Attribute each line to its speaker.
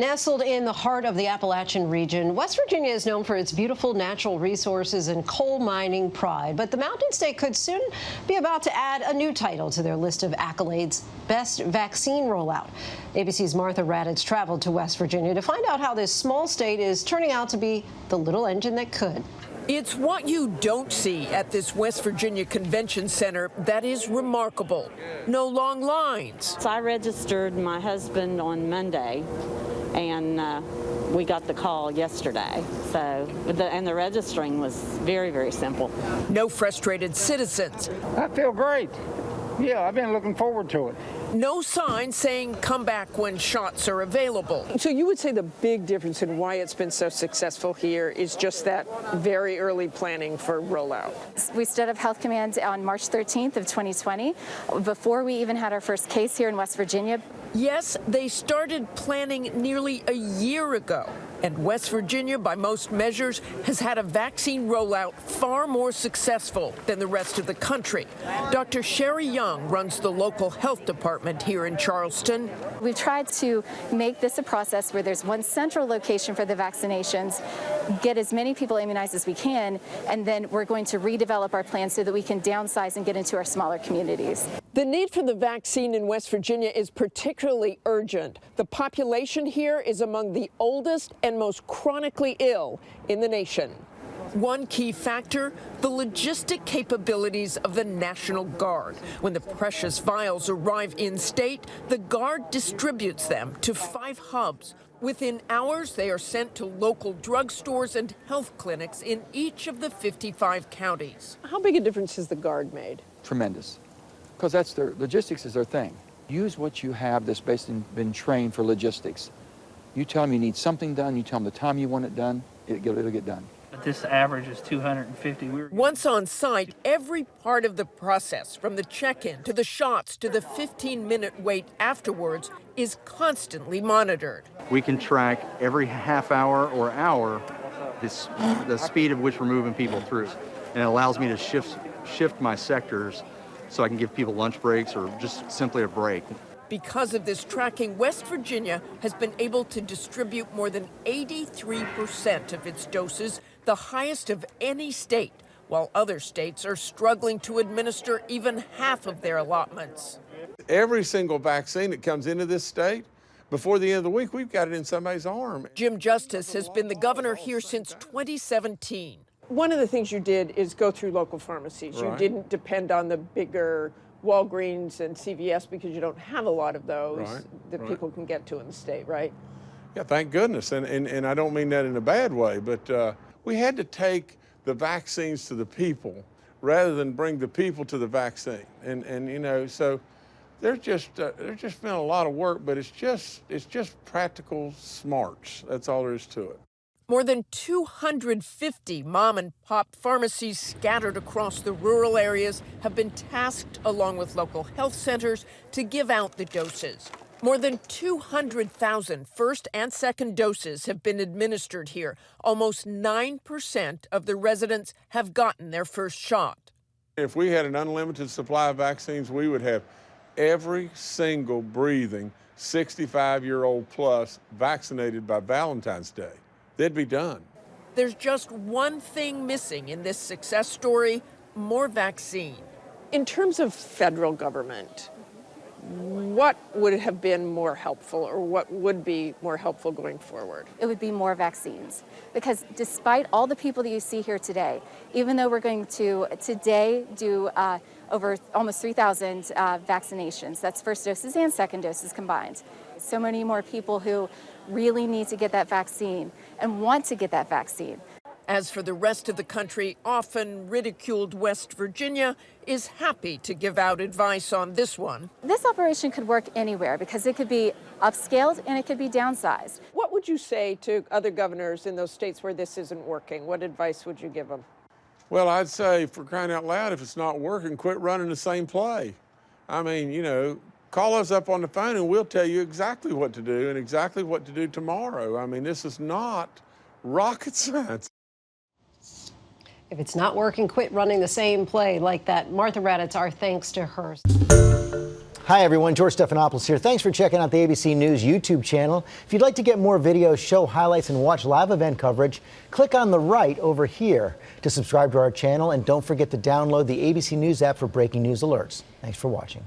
Speaker 1: Nestled in the heart of the Appalachian region, West Virginia is known for its beautiful natural resources and coal mining pride. But the Mountain State could soon be about to add a new title to their list of accolades, Best Vaccine Rollout. ABC's Martha Raddatz traveled to West Virginia to find out how this small state is turning out to be the little engine that could.
Speaker 2: It's what you don't see at this West Virginia Convention Center that is remarkable. No long lines.
Speaker 3: So I registered my husband on Monday, and we got the call yesterday. And the registering was very, very simple.
Speaker 2: No frustrated citizens.
Speaker 4: I feel great. Yeah, I've been looking forward to it.
Speaker 2: No sign saying come back when shots are available.
Speaker 5: So you would say the big difference in why it's been so successful here is just that very early planning for rollout.
Speaker 6: We stood up Health Command on March 13th of 2020, before we even had our first case here in West Virginia.
Speaker 2: Yes, they started planning nearly a year ago. And West Virginia, by most measures, has had a vaccine rollout far more successful than the rest of the country. Dr. Sherry Young runs the local health department here in Charleston.
Speaker 6: We've tried to make this a process where there's one central location for the vaccinations, get as many people immunized as we can, and then we're going to redevelop our plan so that we can downsize and get into our smaller communities.
Speaker 5: The need for the vaccine in West Virginia is particularly urgent. The population here is among the oldest and most chronically ill in the nation.
Speaker 2: One key factor, the logistic capabilities of the National Guard. When the precious vials arrive in state, the Guard distributes them to 5 hubs. Within hours, they are sent to local drugstores and health clinics in each of the 55 counties.
Speaker 5: How big a difference has the Guard made?
Speaker 7: Tremendous, because that's their logistics is their thing. Use what you have that's been trained for logistics. You tell them you need something done, you tell them the time you want it done, it'll get done.
Speaker 8: But this average is 250.
Speaker 2: Once on site, every part of the process, from the check-in to the shots to the 15-minute wait afterwards, is constantly monitored.
Speaker 9: We can track every half hour or hour the speed of which we're moving people through. And it allows me to shift my sectors so I can give people lunch breaks or just simply a break.
Speaker 2: Because of this tracking, West Virginia has been able to distribute more than 83% of its doses, the highest of any state, while other states are struggling to administer even half of their allotments.
Speaker 10: Every single vaccine that comes into this state, before the end of the week, we've got it in somebody's arm.
Speaker 2: Jim Justice has been the governor here since 2017.
Speaker 5: One of the things you did is go through local pharmacies.
Speaker 10: Right.
Speaker 5: You didn't depend on the bigger Walgreens and CVS because you don't have a lot of those that people can get to in the state, right?
Speaker 10: Yeah, thank goodness. And I don't mean that in a bad way, but we had to take the vaccines to the people rather than bring the people to the vaccine. And you know, so there's just been a lot of work, but it's just practical smarts. That's all there is to it.
Speaker 2: More than 250 mom and pop pharmacies scattered across the rural areas have been tasked, along with local health centers, to give out the doses. More than 200,000 first and second doses have been administered here. Almost 9% of the residents have gotten their first shot.
Speaker 10: If we had an unlimited supply of vaccines, we would have every single breathing 65-year-old plus vaccinated by Valentine's Day. They'd be done.
Speaker 2: There's just one thing missing in this success story: more vaccine.
Speaker 5: In terms of federal government, what would have been more helpful, or what would be more helpful going forward?
Speaker 6: It would be more vaccines, because despite all the people that you see here today, even though we're going to today do over almost 3,000 vaccinations, that's first doses and second doses combined. So many more people who really need to get that vaccine and want to get that vaccine.
Speaker 2: As for the rest of the country, often ridiculed West Virginia is happy to give out advice on this one.
Speaker 6: This operation could work anywhere because it could be upscaled and it could be downsized.
Speaker 5: What would you say to other governors in those states where this isn't working? What advice would you give them?
Speaker 10: Well, I'd say, for crying out loud, if it's not working, quit running the same play. I mean, you know, call us up on the phone and we'll tell you exactly what to do and exactly what to do tomorrow. I mean, this is not rocket science.
Speaker 1: If it's not working, quit running the same play like that. Martha Raddatz, our thanks to her.
Speaker 11: Hi, everyone. George Stephanopoulos here. Thanks for checking out the ABC News YouTube channel. If you'd like to get more videos, show highlights, and watch live event coverage, click on the right over here to subscribe to our channel. And don't forget to download the ABC News app for breaking news alerts. Thanks for watching.